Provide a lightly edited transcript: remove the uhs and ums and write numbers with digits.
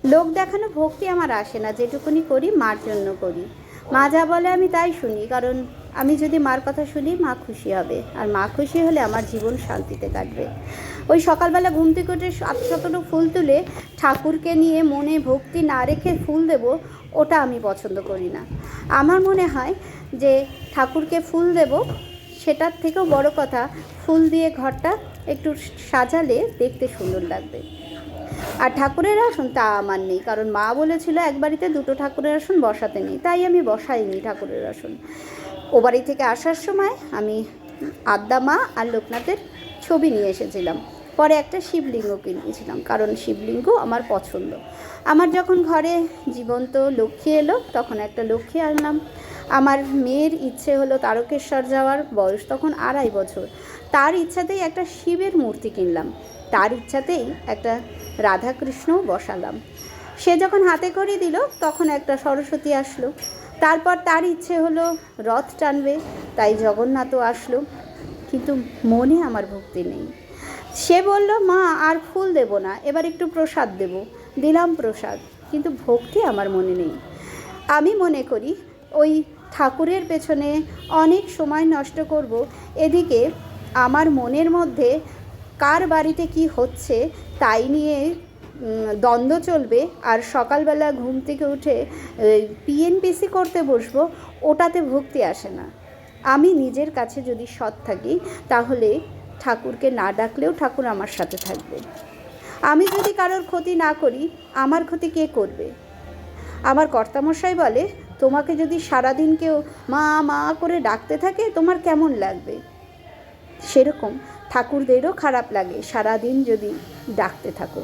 লোক দেখানো ভক্তি আমার আসে না, যেটুকুনি করি মার জন্য করি। মা যা বলে আমি তাই শুনি, কারণ আমি যদি মার কথা শুনি মা খুশি হবে, আর মা খুশি হলে আমার জীবন শান্তিতে কাটবে। ওই সকালবেলা ঘুম থেকে উঠে 700টা ফুল তুলে ঠাকুরকে নিয়ে মনে ভক্তি না রেখে ফুল দেব, ওটা আমি পছন্দ করি না। আমার মনে হয় যে ঠাকুরকে ফুল দেব, সেটার থেকেও বড় কথা ফুল দিয়ে ঘরটা একটু সাজালে দেখতে সুন্দর লাগবে। আর ঠাকুরের আসন তা আমার নেই, কারণ মা বলেছিল এক বাড়িতে দুটো ঠাকুরের আসন বসাতে নেই, তাই আমি বসাইনি ঠাকুরের আসন। ও বাড়ি থেকে আসার সময় আমি আদ্যা মা আর লোকনাথের ছবি নিয়ে এসেছিলাম, পরে একটা শিবলিঙ্গ কিনেছিলাম, কারণ শিবলিঙ্গ আমার পছন্দ। আমার যখন ঘরে জীবন্ত লক্ষ্মী এলো তখন একটা লক্ষ্মী আনলাম। আমার মেয়ের ইচ্ছে হলো তারকেশ্বর যাওয়ার, বয়স তখন 2.5 বছর, তার ইচ্ছাতেই একটা শিবের মূর্তি কিনলাম, তার ইচ্ছাতেই একটা রাধাকৃষ্ণও বসালাম। সে যখন হাতে করে দিল তখন একটা সরস্বতী আসলো। তারপর তার ইচ্ছে হলো রথ টানবে, তাই জগন্নাথও আসলো। কিন্তু মনে আমার ভক্তি নেই। সে বলল, মা আর ফুল দেব না, এবার একটু প্রসাদ দেব। দিলাম প্রসাদ, কিন্তু ভক্তি আমার মনে নেই। আমি মনে করি ওই ঠাকুরের পেছনে অনেক সময় নষ্ট করব, এদিকে আমার মনের মধ্যে কার বাড়িতে কি হচ্ছে তাই নিয়ে দ্বন্দ্ব চলবে, আর সকালবেলা ঘুম থেকে উঠে পিএনপিসি করতে বসবো, ওটাতে ভক্তি আসে না। আমি নিজের কাছে যদি সৎ থাকি তাহলে ঠাকুরকে না ডাকলেও ঠাকুর আমার সাথে থাকবে। আমি যদি কারোর ক্ষতি না করি, আমার ক্ষতি কে করবে? আমার কর্তামশাই বলে, তোমাকে যদি সারাদিন কেউ মা মা করে ডাকতে থাকে তোমার কেমন লাগবে? সেরকম ঠাকুরদেরও খারাপ লাগে সারাদিন যদি ডাকতে থাকো।